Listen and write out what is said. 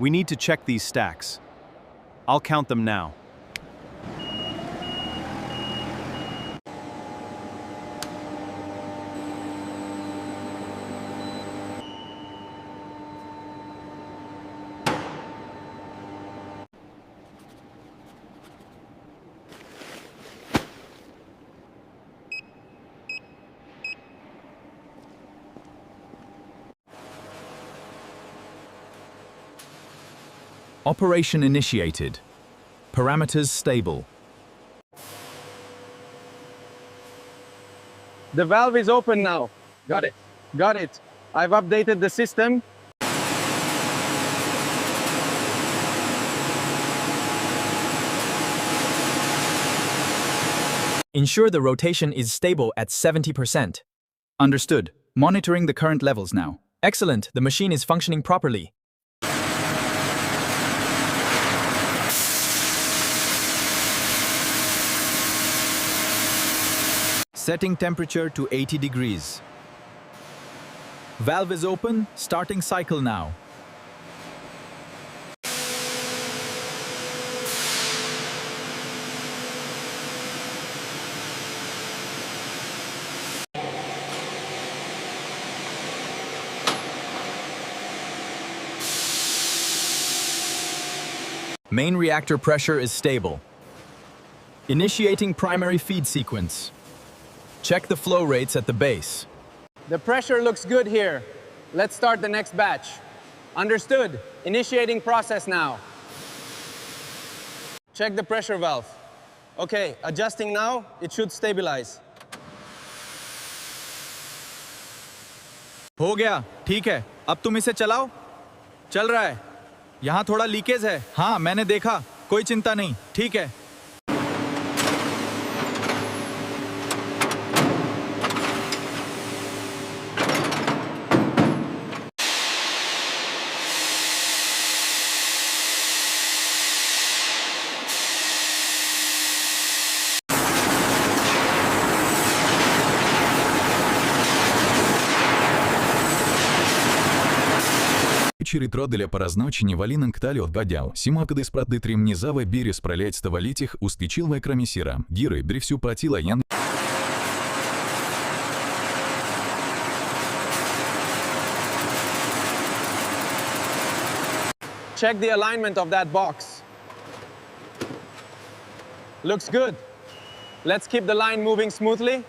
We need to check these stacks. I'll count them now. Operation initiated. Parameters stable. The valve is open now. Got it. Got it. I've updated the system. Ensure the rotation is stable at 70%. Understood. Monitoring the current levels now. Excellent, the machine is functioning properly. Setting temperature to 80 degrees. Valve is open, starting cycle now. Main reactor pressure is stable. Initiating primary feed sequence. Check the flow rates at the base. The pressure looks good here. Let's start the next batch. Understood. Initiating process now. Check the pressure valve. Okay, adjusting now. It should stabilize. हो गया, ठीक है। अब तुम इसे चलाओ। चल रहा है। यहाँ थोड़ा लीकेज है। हाँ, मैंने देखा। कोई चिंता नहीं, ठीक है। Ритроделя по разночине валинен кталиот бадял, симакады спрадды тримнизава бирис пролять ставалитих устичил вайкромисира, гиры бревсю платила ян. Check the alignment of that box. Looks good. Let's keep the line moving smoothly.